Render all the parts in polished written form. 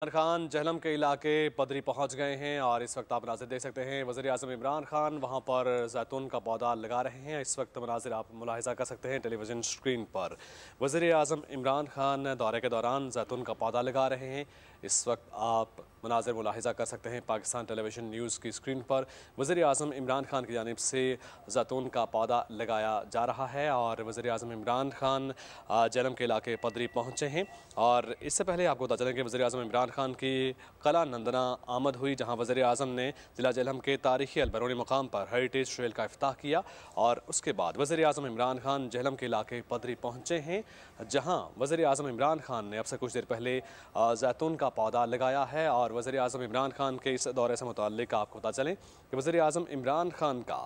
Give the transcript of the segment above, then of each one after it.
इमरान खान जहलम के इलाके पदरी पहुंच गए हैं और इस वक्त आप मनाजिर देख सकते हैं। वज़ीर आज़म इमरान खान वहां पर जैतून का पौधा लगा रहे हैं। इस वक्त मनाजिर आप मुलाहिजा कर सकते हैं टेलीविज़न स्क्रीन पर। वज़ीर आज़म इमरान खान दौरे के दौरान जैतून का पौधा लगा रहे हैं। इस वक्त आप मनाजिर मुलाहिजा कर सकते हैं पाकिस्तान टेलीविज़न न्यूज़ की स्क्रीन पर। वज़ीर आज़म इमरान खान की जानिब से जैतून का पौधा लगाया जा रहा है और वज़ीर आज़म इमरान खान जहलम के इलाके पदरी पहुँचे हैं। और इससे पहले आपको बता चलें कि वज़ीर आज़म इमरान खान की कला नंदना आमद हुई, जहां वज़ीर आज़म ने ज़िला जहलम के तारीखी अलबरूनी मकाम पर हेरिटेज ट्रेल का इफ्ताह किया। और उसके बाद वज़ीर आज़म इमरान खान जहलम के इलाके पदरी पहुँचे हैं, जहां वज़ीर आज़म इमरान खान ने अब से कुछ देर पहले जैतून का पौधा लगाया है। और वज़ीर आज़म इमरान खान के इस दौरे से मुताल्लिक़ आपको बता चलें कि वज़ीर आज़म इमरान खान का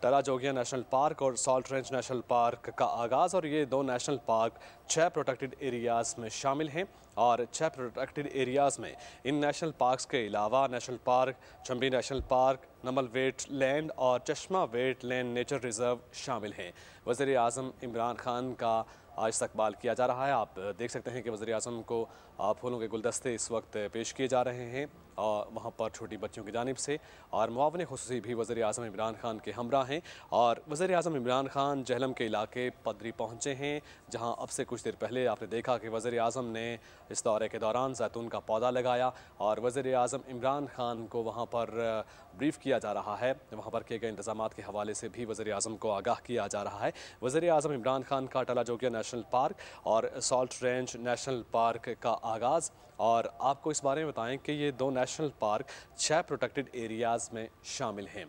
टला जोगिया नेशनल पार्क और सॉल्ट रेंज नेशनल पार्क का आगाज़, और ये दो नेशनल पार्क 6 प्रोटेक्टेड एरियाज़ में शामिल हैं। और 6 प्रोटेक्टेड एरियाज़ में इन नेशनल पार्क्स के अलावा national park Chumbi national park, Namal wetland और Chashma wait land nature reserve शामिल हैं। वज़ीर आज़म इमरान खान का इस्तकबाल किया जा रहा है। आप देख सकते हैं कि वज़ीर आज़म को फूलों के गुलदस्ते इस वक्त पेश किए जा रहे हैं और वहाँ पर छोटी बच्चियों की जानिब से, और मुआविन खुसूसी भी वज़ीर आज़म इमरान खान के हमरा हैं। और वज़ीर आज़म इमरान खान जहलम के इलाके पदरी पहुँचे हैं, जहाँ अब से कुछ देर पहले आपने देखा कि वज़ीर आज़म ने इस दौरे के दौरान जैतून का पौधा लगाया। और वज़ीर आज़म इमरान खान को वहाँ पर ब्रीफ़ किया जा रहा है। वहाँ पर किए गए इंतज़ामात के हवाले से भी वज़ीर आज़म को आगाह किया जा रहा है। वज़ीर आज़म इमरान खान का टला जोगिया नेशनल पार्क और सॉल्ट रेंज नेशनल पार्क का आगाज़। और आपको इस बारे में बताएं कि ये दो नेशनल पार्क 6 प्रोटेक्टेड एरियाज़ में शामिल हैं।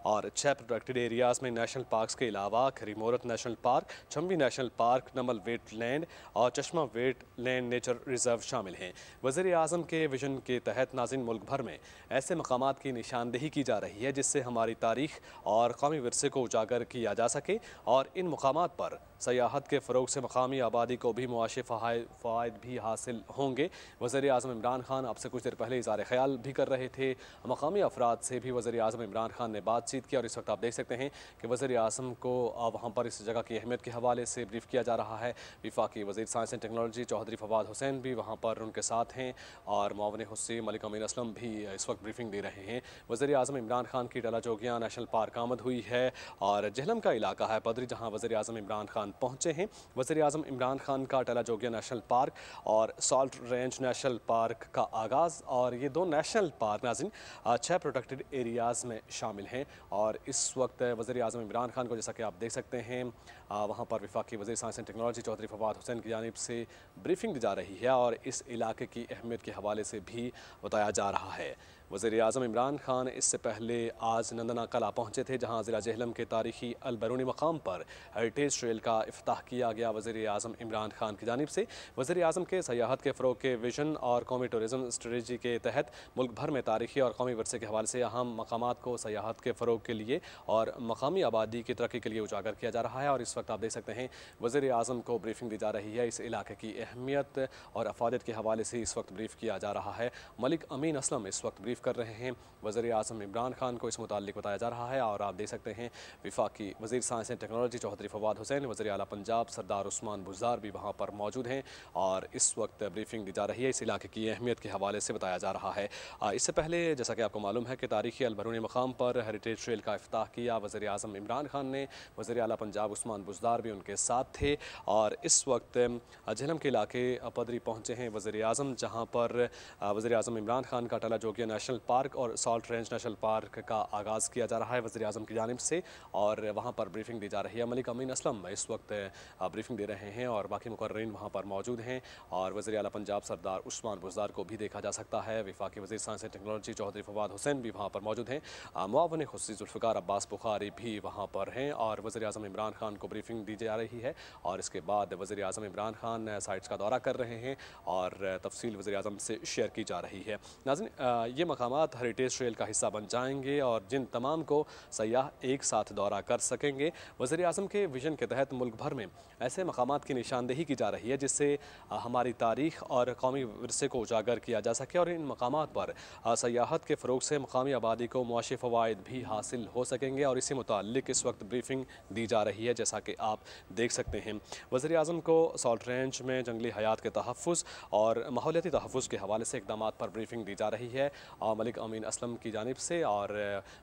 और 6 प्रोटेक्टेड एरियाज़ में नेशनल पार्क्स के अलावा Khari Murat national park, Chumbi national park, Namal wetland और Chashma wait land nature reserve शामिल हैं। वज़ीर आज़म के विजन के तहत नाज़रीन मुल्क भर में ऐसे मकामात की निशानदेही की जा रही है जिससे हमारी तारीख़ और कौमी विरसे को उजागर किया जा सके, और इन मकामात पर सयाहत के फ़रोग से मकामी आबादी को भी मुआशी फ़वाइद भी हासिल होंगे। वज़ीर आज़म इमरान खान अब से कुछ देर पहले इज़हार ख्याल भी कर रहे थे। मकामी अफराद से भी वज़ीर आज़म इमरान खान ने बातचीत की। और इस वक्त आप देख सकते हैं कि वज़ीर आज़म को वहाँ पर इस जगह की अहमियत के हवाले से ब्रीफ़ किया जा रहा है। वफाकी वज़ीर science and technology Chaudhry Fawad Hussain भी वहाँ पर उनके साथ हैं, और मुआविन खुसूसी मलिक अमीन असलम भी इस वक्त ब्रीफिंग दे रहे हैं। वज़ीर आज़म इमरान खान की टला जोगिया नेशनल पार्क आमद हुई है और जहलम का इलाका है पदरी, जहाँ वज़ीर आज़म इमरान खान पहुँचे हैं। वज़ीर आज़म इमरान खान का टला जोगिया नेशनल पार्क और सॉल्ट रेंज नेशनल पार्क का आगाज़, और ये दो नेशनल पार्क नाज़रीन 6 प्रोटेक्टेड एरियाज़ में शामिल हैं। और इस वक्त वज़ीर आज़म इमरान खान को जैसा कि आप देख सकते हैं वहाँ पर वफाकी वज़ीर science and technology Chaudhry Fawad Hussain की जानिब से ब्रीफिंग दी जा रही है, और इस इलाके की अहमियत के हवाले से भी बताया जा रहा है। वज़ीर आज़म इमरान खान इससे पहले आज नंदना कला पहुँचे थे, जहाँ ज़िला जहलम के तारीखी अलबरूनी मकाम पर हेरिटेज ट्रेल का इफ्ताह किया गया। वज़ीर आज़म इमरान खान की जानिब से वज़ीर आज़म के सयाहत के फ़रोग के विजन और कौमी टूरिज़म स्ट्रेटजी के तहत मुल्क भर में तारीखी और कौमी वर्से के हवाले से अहम मकामात को सयाहत के फ़रोग के लिए और मकामी आबादी की तरक्की के लिए उजागर किया जा रहा है। और इस वक्त आप देख सकते हैं वज़ीर आज़म को ब्रीफिंग दी जा रही है। इस इलाके की अहमियत और अफादत के हवाले से इस वक्त ब्रीफ़ किया जा रहा है। मलिक अमीन असलम इस वक्त ब्रीफ़ कर रहे हैं। वज़ीर आज़म इमरान खान को इस मुतालिक बताया जा रहा है। और आप देख सकते हैं वफाकी वज़ीर science and technology Chaudhry Fawad Hussain, वज़ीर आला पंजाब सरदार उस्मान बुज़दार भी वहाँ पर मौजूद हैं, और इस वक्त ब्रीफिंग दी जा रही है। इस इलाके की अहमियत के हवाले से बताया जा रहा है। इससे पहले जैसा कि आपको मालूम है कि तारीखी अलबरूनी मकाम पर हेरिटेज ट्रेल का इफ्ताह किया वज़ीर आज़म इमरान खान ने। वज़ीर आला पंजाब उस्मान बुज़दार भी उनके साथ थे, और इस वक्त जहलम के इलाके पदरी पहुँचे हैं वज़ीर आज़म, जहाँ पर वज़ीर आज़म इमरान खान का टला जोगिया नेशनल पार्क और सॉल्ट रेंज नेशनल पार्क का आगाज़ किया जा रहा है वज़ीर आज़म की जानिब से, और वहाँ पर ब्रीफिंग दी जा रही है। मलिक अमीन असलम इस वक्त ब्रीफिंग दे रहे हैं, और बाकी मुकर्रीन वहाँ पर मौजूद हैं, और वज़ीर आला पंजाब सरदार उस्मान बुज़दार को भी देखा जा सकता है। वफाकी वज़ीर science and technology Chaudhry Fawad Hussain भी वहाँ पर मौजूद हैं। मुआविन खुसूसी ज़ुल्फ़िकार अब्बास बुखारी भी वहाँ पर हैं, और वज़ीर आज़म इमरान खान को ब्रीफिंग दी जा रही है। और इसके बाद वज़ीर आज़म इमरान खान साइट्स का दौरा कर रहे हैं, और तफसील वज़ीर आज़म से शेयर की जा रही है। नाज़रीन, ये मकामात हेरिटेज ट्रेल का हिस्सा बन जाएंगे, और जिन तमाम को सयाह एक साथ दौरा कर सकेंगे। वज़ीर आज़म के विजन के तहत मुल्क भर में ऐसे मकामात की निशानदेही की जा रही है जिससे हमारी तारीख और कौमी विरसे को उजागर किया जा सके और इन मकामात पर सयाहत के फ़रोग से मकामी आबादी को मुआशी फ़वाइद भी हासिल हो सकेंगे और इसी मुताल्लिक इस वक्त ब्रीफिंग दी जा रही है। जैसा कि आप देख सकते हैं, वज़ीर आज़म को सॉल्ट रेंज में जंगली हयात के तहफ़्फ़ुज़ और माहौलियाती तहफ़्फ़ुज़ के हवाले से इक़दाम पर ब्रीफिंग दी जा रही है मलिक अमीन असलम की जानिब से, और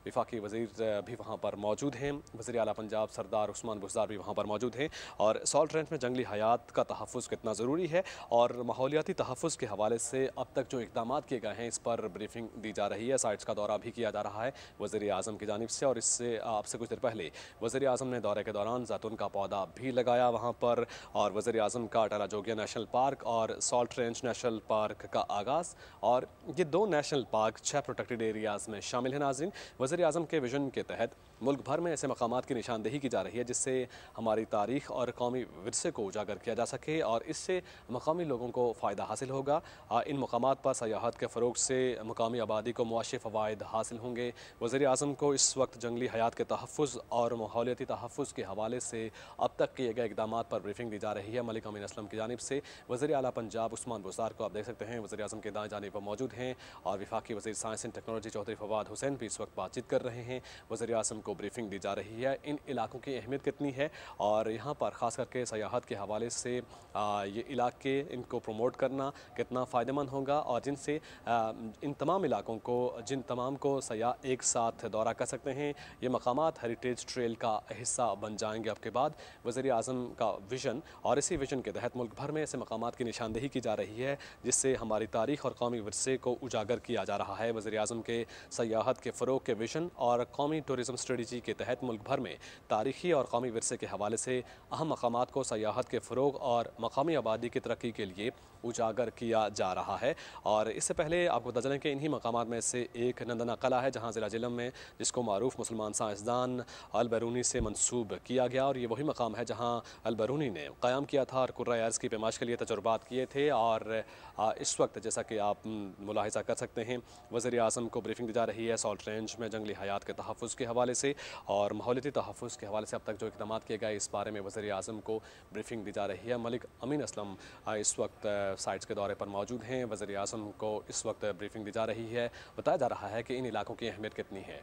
वफाकी वज़ीर भी वहाँ पर मौजूद हैं। वज़ीर आला पंजाब सरदार उस्मान बुज़दार भी वहाँ पर मौजूद हैं और सॉल्ट रेंज में जंगली हयात का तहफ़्फ़ुज़ कितना ज़रूरी है और माहौलियाती तहफ़्फ़ुज़ के हवाले से अब तक जो इक़दाम किए गए हैं इस पर ब्रीफिंग दी जा रही है। साइट्स का दौरा भी किया जा रहा है वज़ीर आज़म की जानिब से, और इससे आपसे कुछ देर पहले वज़ीर आज़म ने दौरे के दौरान जैतून का पौधा भी लगाया वहाँ पर, और वज़ीर आज़म का टाला जोगिया नेशनल पार्क और सॉल्ट रेंज नेशनल पार्क का आगाज़, और ये दो नेशनल पार्क 6 प्रोटेक्टेड एरियाज़ में शामिल है। नाज़रीन, वज़ीर आज़म के विजन के तहत मुल्क भर में ऐसे मकामात की निशानदेही की जा रही है जिससे हमारी तारीख और कौमी विरसे को उजागर किया जा सके और इससे मकामी लोगों को फ़ायदा हासिल होगा। इन मकामात पर सयाहत के फ़रोग से मकामी आबादी को मुआशी फ़वाइद हासिल होंगे। वज़ीर आज़म को इस वक्त जंगली हयात के तहफ़्फ़ुज़ और माहौलियाती तहफ़्फ़ुज़ के हवाले से अब तक किए गए इक़दाम पर ब्रीफिंग दी जा रही है मलिक अमीन असलम की जानिब से। वज़ीर आला पंजाब उस्मान बुज़दार को आप देख सकते हैं वज़ीर आज़म के दाएं जानिब पर मौजूद हैं, और वफाकी वज़ीर science and technology Chaudhry Fawad Hussain भी इस वक्त बातचीत कर रहे हैं। वज़ीर आज़म को ब्रीफिंग दी जा रही है इन इलाकों की अहमियत कितनी है और यहाँ पर ख़ास करके सयाहत के हवाले से ये इलाके इनको प्रमोट करना कितना फ़ायदेमंद होगा, और जिनसे इन तमाम इलाकों को जिन तमाम को सयाह एक साथ दौरा कर सकते हैं, ये मकामात हेरिटेज ट्रेल का हिस्सा बन जाएंगे। आपके बाद वज़ीर आज़म का विज़न, और इसी विज़न के तहत मुल्क भर में ऐसे मकामात की निशानदेही की जा रही है जिससे हमारी तारीख़ और कौमी विरसे को उजागर किया जा रहा है। वज़ीर आज़म के सयाहत के फ़रोग के विज़न और कौमी टूरिज़म स्ट्रेटजी के तहत मुल्क भर में तारीख़ी और कौमी विरसे के हवाले से अहम मकामात को सयाहत के फ़रोग और मकामी आबादी की तरक्की के लिए उजागर किया जा रहा है। और इससे पहले आपको बता चलें कि इन्हीं मकामात में से एक नंदना कला है जहाँ ज़िला जिलम में जिसको मारूफ मुसलमान साइंसदान अल-बैरूनी से मंसूब किया गया, और ये वही मकाम है जहाँ अल-बैरूनी ने क़याम किया था और कुर्रा अर्ज़ की पैमाइश के लिए तजुर्बात किए थे। और इस वक्त जैसा कि आप मुलाहिज़ा कर सकते हैं वज़ीर आज़म को ब्रीफिंग दी जा रही है सॉल्ट रेंज में जंगली हयात के तहफ़्फ़ुज़ के हवाले से और माहौलियाती तहफ़्फ़ुज़ के हवाले से अब तक जो इक़दाम किए गए इस बारे में वज़ीर आज़म को ब्रीफिंग दी जा रही है। मलिक अमीन असलम इस वक्त साइट्स के दौरे पर मौजूद हैं। वज़ीर आज़म को इस वक्त ब्रीफिंग दी जा रही है, बताया जा रहा है कि इन इलाकों की अहमियत कितनी है।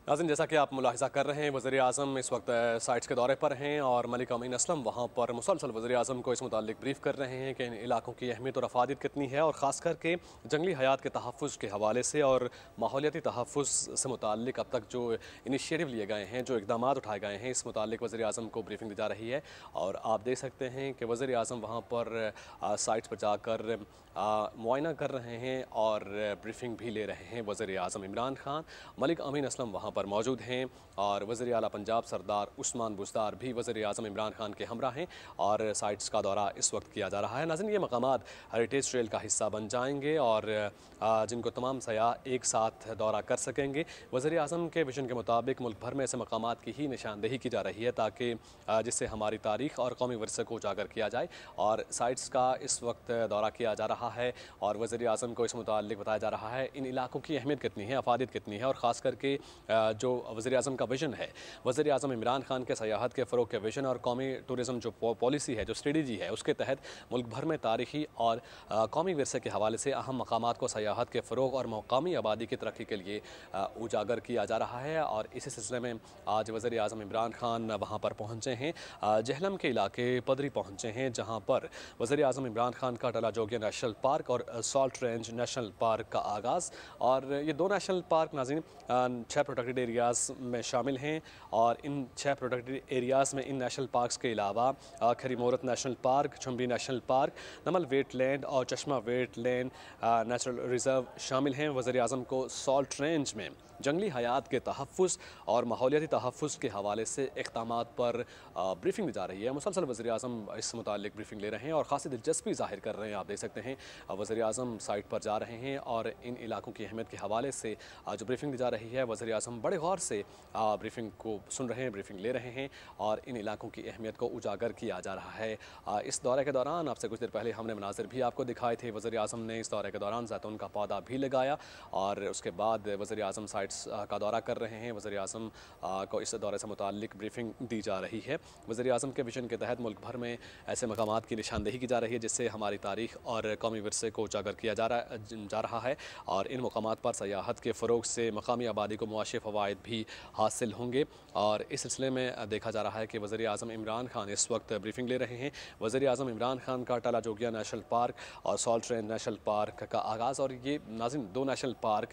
नाज़रीन, जैसा कि आप मुलाहिज़ा कर रहे हैं वज़ीर आज़म इस वक्त साइट्स के दौरे पर हैं और मलिक अमीन असलम वहाँ पर मुसलसल वज़ीर आज़म को इस मुताल्लिक ब्रीफ़ कर रहे हैं कि इन इलाकों की अहमियत और अफादियत कितनी है, और ख़ास करके जंगली हयात के तहफ़्फ़ुज़ के हवाले से और माहौलियाती तहफ़्फ़ुज़ से मुताल्लिक अब तक जो इनिशिएटिव लिए गए हैं, जो इक़दाम उठाए गए हैं, इस मुताल्लिक वज़ीर आज़म को ब्रीफिंग दी जा रही है। और आप देख सकते हैं कि वज़ीर आज़म वहाँ पर साइट्स पर जाकर मुआयना कर रहे हैं और ब्रीफिंग भी ले रहे हैं। वज़ीर आज़म इमरान खान, मलिक अमीन असलम वहाँ पर मौजूद हैं, और वज़ीर आला पंजाब सरदार उस्मान बुज़दार भी वज़ीर आज़म इमरान खान के हमरा हैं और साइट्स का दौरा इस वक्त किया जा रहा है। नाज़रीन, ये मकामात हेरिटेज ट्रेल का हिस्सा बन जाएंगे और जिनको तमाम सयाह एक साथ दौरा कर सकेंगे। वज़ीर आज़म के विजन के मुताबिक मुल्क भर में ऐसे मकामात की ही निशानदेही की जा रही है ताकि जिससे हमारी तारीख़ और कौमी विरसे को उजागर किया जाए, और साइट्स का इस वक्त दौरा किया जा रहा है और वज़ीर आज़म को इस मुताल्लिक बताया जा रहा है इन इलाकों की अहमियत कितनी है, अफादियत कितनी है, और ख़ास करके जो वज़ीर आज़म का विजन है, वज़ीर आज़म इमरान खान के सयाहत के फ़रोग के विजन और कौमी टूरिज़म जो पॉलिसी है, जो स्ट्रेटजी है, उसके तहत मुल्क भर में तारीख़ी और कौमी विरसे के हवाले से अहम मकामात को सयाहत के फ़रोग और मकामी आबादी की तरक्की के लिए उजागर किया जा रहा है। और इसी सिलसिले में आज वज़ीर आज़म इमरान खान वहाँ पर पहुँचे हैं, जहलम के इलाके पदरी पहुँचे हैं, जहाँ पर वज़ीर आज़म इमरान खान का टाला जोगिया नेशनल पार्क और सॉल्ट रेंज नेशनल पार्क का आगाज़। और ये दो नेशनल पार्क नाज़रीन 6 प्रोटेक्टेड एरियाज़ में शामिल हैं, और इन 6 प्रोटेक्टेड एरियाज़ में इन नेशनल पार्क्स के अलावा Khari Murat national park, Chumbi national park, Namal wetland और चश्मा वेटलैंड नेचुरल रिज़र्व शामिल हैं। वज़ीर आज़म को सॉल्ट रेंज में जंगली हयात के तहफ़्फ़ुज़ और माहौलियाती तहफ़्फ़ुज़ के हवाले से इक़दामात पर ब्रीफिंग दी जा रही है। मुसलसल वज़ीर आज़म इस मुताल्लिक ब्रीफिंग ले रहे हैं और ख़ासी दिलचस्पी ज़ाहिर कर रहे हैं। आप देख सकते हैं वज़ीर आज़म साइट पर जा रहे हैं और इन इलाकों की अहमियत के हवाले से जो ब्रीफिंग दी जा रही है वज़ीर आज़म बड़े गौर से ब्रीफिंग को सुन रहे हैं, ब्रीफिंग ले रहे हैं और इन इलाकों की अहमियत को उजागर किया जा रहा है। इस दौरे के दौरान आपसे कुछ देर पहले हमने मनाज़िर भी आपको दिखाए थे। वज़ीर आज़म ने इस दौरे के दौरान जैतून का पौधा भी लगाया और उसके बाद वज़ीर आज़म साइट्स का दौरा कर रहे हैं। वज़ीर आज़म को इस दौरे से मुताल्लिक ब्रीफिंग दी जा रही है। वज़ीर आज़म के विजन के तहत मुल्क भर में ऐसे मकामात की निशानदेही की जा रही है जिससे हमारी तारीख़ और कौमी विरसे को उजागर किया जा रहा है और इन मकामात पर सयाहत के फ़रोग से मकामी आबादी को मुआशी फ़वाइद भी हासिल होंगे। और इस सिलसिले में देखा जा रहा है कि वज़ीर आज़म इमरान खान इस वक्त ब्रीफिंग ले रहे हैं। वज़ीर आज़म इमरान खान का टाला जोगिया नेशनल पार्क और सॉल्ट रेंज नेशनल पार्क का आगाज़, और ये नाज़रीन 2 नेशनल पार्क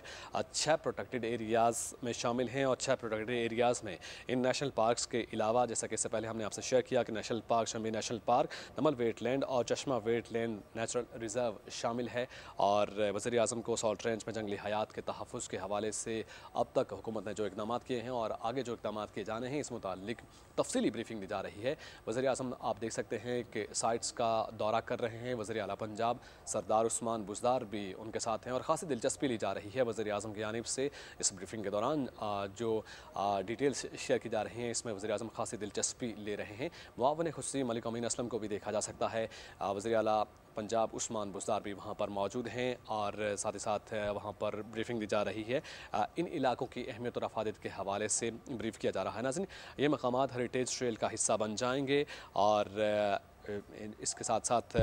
6 प्रोटेक्टेड एरियाज़ में शामिल हैं और 6 प्रोटेक्टेड एरियाज़ में इन नेशनल पार्क्स के अलावा, जैसा कि इससे पहले हमने आपसे शेयर किया कि national park Chumbi national park, Namal wetland और चश्मा वेटलैंड नेचुरल रिज़र्व शामिल है। और वज़ीर आज़म को सॉल्ट रेंज में जंगली हयात के तहफ़्फ़ुज़ के हवाले से अब तक हुकूमत ने जो इक़दाम किए हैं और आगे जो इक़दाम किए जाने हैं, इस मुताल्लिक तफसीली ब्रीफिंग दी जा रही है। वज़ीर आज़म आप देख सकते हैं कि साइट्स का दौरा कर रहे हैं। वज़ीर आला पंजाब सरदार उस्मान बुज़दार भी उनके साथ हैं और ख़ासी दिलचस्पी ली जा रही है वज़ीर आज़म की जानिब से। इस ब्रीफिंग के दौरान जो डिटेल्स शेयर की जा रही हैं, इसमें वज़ीर आज़म ख़ासी दिलचस्पी ले रहे हैं। मुआविन ख़ुसूसी मलिक अमीन असलम को भी देखा जा सकता है। वज़ीर आला पंजाब उस्मान बुज़दार भी वहाँ पर मौजूद हैं और साथ ही साथ वहाँ पर ब्रीफिंग दी जा रही है। इन इलाकों की अहमियत और अफादियत के हवाले से ब्रीफ किया जा रहा है। नाज़रीन, ये मकामात हेरिटेज ट्रेल का हिस्सा बन जाएंगे और इसके साथ साथ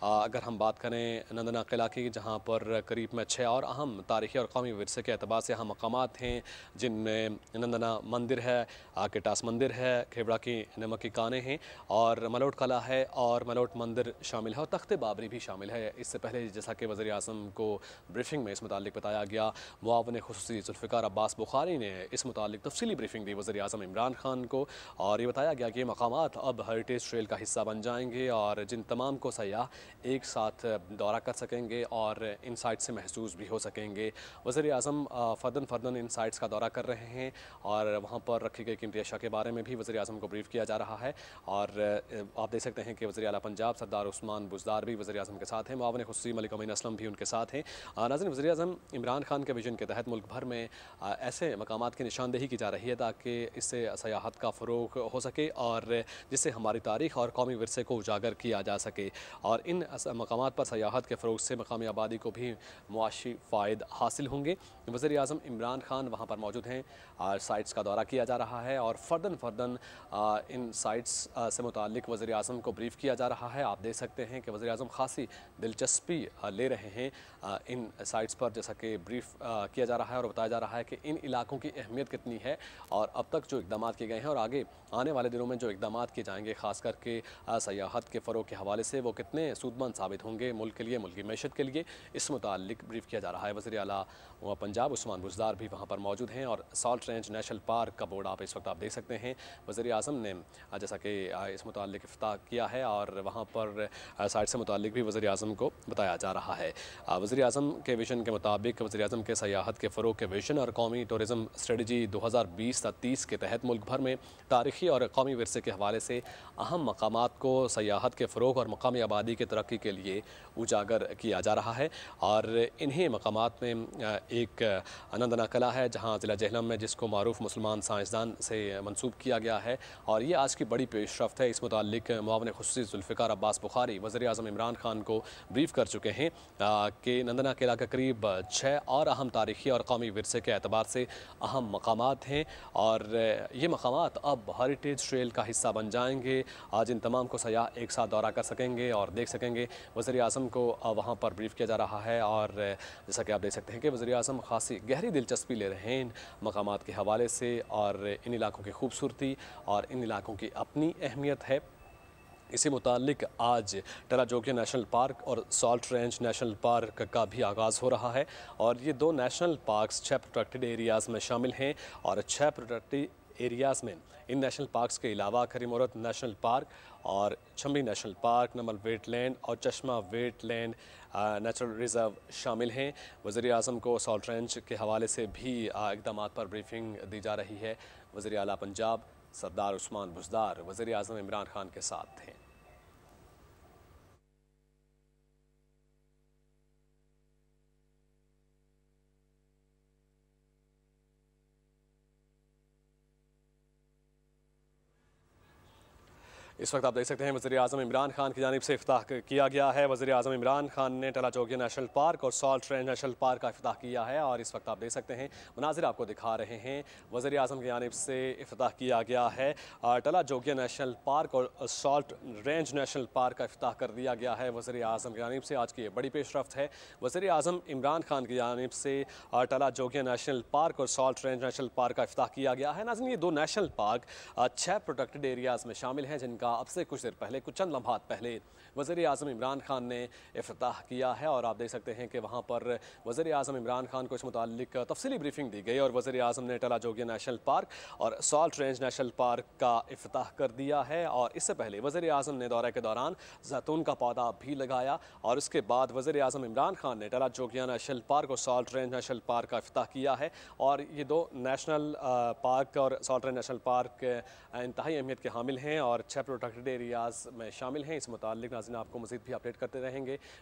अगर हम बात करें नंदना किला की, जहाँ पर करीब में 6 और अहम तारीख़ी और कौमी विरसे के अतबार से अहम मकामात हैं, जिनमें नंदना मंदिर है, किटास मंदिर है, खेबड़ा की नमकी कानें हैं और मलोट कला है और मलोट मंदिर शामिल है और तख्त बाबरी भी शामिल है। इससे पहले जैसा कि वज़ीर आज़म को ब्रीफिंग में इस मुताल्लिक बताया गया, मुआविन ख़ुसूसी ज़ुल्फ़िकार अब्बास बुखारी ने इस मुताल्लिक तफसीली ब्रीफिंग दी वज़ीर आज़म इमरान खान को और ये बताया गया कि ये मकामात अब हेरिटेज ट्रेल का हिस्सा बन जाएंगे और जिन तमाम को सयाह एक साथ दौरा कर सकेंगे और इन साइट्स से महसूस भी हो सकेंगे। वज़ीर आज़म फ़र्दन इन साइट्स का दौरा कर रहे हैं और वहाँ पर रखी गई कीमती अशिया के बारे में भी वज़ीर आज़म को ब्रीफ किया जा रहा है। और आप देख सकते हैं कि वज़ीर आला पंजाब सरदार उस्मान बुज़दार भी वज़ीर आज़म के साथ हैं। मुआविन ख़ुसूसी मलिक अमीन असलम भी उनके साथ हैं। नाज़रीन, वज़ीर आज़म इमरान खान के विजन के तहत मुल्क भर में ऐसे मकामात की निशानदेही की जा रही है ताकि इससे सयाहत का फ़रोग़ हो सके और जिससे हमारी तारीख़ और कौमी विरसे को उजागर किया जा सके और इन मकामात पर सयाहत के फ़रोग़ से मकामी आबादी को भी मुआशी फ़ायद हासिल होंगे। वज़ीर आज़म इमरान खान वहाँ पर मौजूद हैं, साइट्स का दौरा किया जा रहा है और फ़र्दन इन साइट्स से मुताल्लिक वज़ीर आज़म को ब्रीफ़ किया जा रहा है। आप देख सकते हैं कि वज़ीर आज़म ख़ासी दिलचस्पी ले रहे हैं इन साइट्स पर, जैसा कि ब्रीफ़ किया जा रहा है और बताया जा रहा है कि इन इलाकों की अहमियत कितनी है और अब तक जो इक़दाम किए गए हैं और आगे आने वाले दिनों में जो इक़दाम किए जाएंगे, ख़ास करके सयाहत के फ़रोग़ के हवाले से, वो कितने सूदमंद साबित होंगे मुल्क के लिए, मुल्क की मैशत के लिए, इस मुताल्लिक ब्रीफ़ किया जा रहा है। वज़ीर आला पंजाब उस्मान बुज़दार भी वहाँ पर मौजूद हैं और सॉल्ट रेंज नेशनल पार्क का बोर्ड आप इस वक्त आप देख सकते हैं। वज़ीर आज़म ने जैसा कि इस मुताल्लिक इफ्ताह किया है और वहाँ पर साइट से मुताल्लिक भी वज़ीर आज़म को बताया जा रहा है। वज़ीर आज़म के विजन के मुताबिक वज़ीर आज़म के सयाहत के फ़रोग़ के विजन और कौमी टूरिज़म स्ट्रेटजी 2020-30 के तहत मुल्क भर में तारीख़ी और कौमी विरसे के हवाले से अहम मकामात को सयाहत के फ़रोग़ और मकामी आबादी के तरक्की के लिए उजागर किया जा रहा है। और इन्हीं मकामात में एक नंदना किला है, जहाँ ज़िला जेहलम में जिसको मारूफ़ मुसलमान साइंसदान से मंसूब किया गया है और ये आज की बड़ी पेशरफ्त है। इस मुताल्लिक मुआविन ख़ुसूसी ज़ुल्फ़िकार अब्बास बुखारी वज़ीर आज़म इमरान खान को ब्रीफ़ कर चुके हैं कि नंदना किला के करीब 6 और अहम तारीख़ी और कौमी विरसे के एतबार से अहम मकामात हैं और ये मकामात अब हेरिटेज ट्रेल का हिस्सा बन जाएंगे। आज इन तमाम को सयाह एक साथ दौरा कर सकेंगे और देख सकेंगे। वज़ीर आज़म को वहाँ पर ब्रीफ़ किया जा रहा है और जैसा कि आप देख सकते हैं कि वज़ीर आज़म ख़ासी गहरी दिलचस्पी ले रहे हैं इन मकामात के हवाले से और इन इलाकों की खूबसूरती और इन इलाकों की अपनी अहमियत है। इसी मुताल्लिक आज टाला जोगिया नेशनल पार्क और सॉल्ट रेंज नेशनल पार्क का भी आगाज़ हो रहा है और ये 2 नेशनल पार्क्स 6 प्रोटेक्टेड एरियाज़ में शामिल हैं और 6 प्रोटेक्टेड एरियाज़ में इन नेशनल पार्क्स के अलावा करीमोरत नेशनल पार्क और छम्बी नेशनल पार्क, नमल वेटलैंड और चश्मा वेटलैंड नेचुरल रिज़र्व शामिल हैं। वज़ीर आज़म को सॉल्ट रेंज के हवाले से भी इक़दाम पर ब्रीफिंग दी जा रही है। वज़ीर आला पंजाब सरदार उस्मान बुज़दार वज़ीर आज़म इमरान खान के साथ हैं। इस वक्त आप देख सकते हैं वज़ीर आज़म इमरान खान की जानिब से इफ्ताह किया गया है। वज़ीर आज़म इमरान खान ने टला जोगिया नेशनल पार्क और सॉल्ट रेंज नेशनल पार्क का इफ्ताह किया है और इस वक्त आप देख सकते हैं मनाजिर आपको दिखा रहे हैं। वज़ीर आज़म की जानिब से इफ्ताह किया गया है। टला जोगिया नेशनल पार्क और सॉल्ट रेंज नेशनल पार्क का इफ्ताह कर दिया गया है वज़ीर आज़म की जानिब से। आज की ये बड़ी पेशरफ्त है। वज़ीर आज़म इमरान खान की जानिब से टला जोगिया नेशनल पार्क और सॉल्ट रेंज नेशनल पार्क का इफ्ताह किया गया है। नाज़रीन, ये दो नेशनल पार्क 6 प्रोटेक्टेड एरियाज़ में शामिल हैं जिनका अब से कुछ देर पहले, कुछ चंद लम्हात पहले वज़ीर आज़म इमरान खान ने इफ्ताह किया है और आप देख सकते हैं कि वहाँ पर वज़ीर आज़म इमरान खान को इस मुतालिक तफसीली ब्रीफिंग दी गई और वज़ीर आज़म ने टला जोगिया नेशनल पार्क और सॉल्ट रेंज नेशनल पार्क का इफ्ताह कर दिया है। और इससे पहले वज़ीर आज़म ने दौरे के दौरान जैतून का पौधा भी लगाया और उसके बाद वज़ीर आज़म इमरान खान ने टला जोगिया नेशनल पार्क और सॉल्ट रेंज नेशनल पार्क का इफ्ताह किया है। और ये दो नेशनल पार्क और सॉल्ट रेंज नेशनल पार्क इंतहाई अहमियत के हामिल हैं और 6 प्रोटेक्टेड एरियाज़ में शामिल हैं। इस मुतालिक नाज़रीन आपको मज़ीद भी अपडेट करते रहेंगे।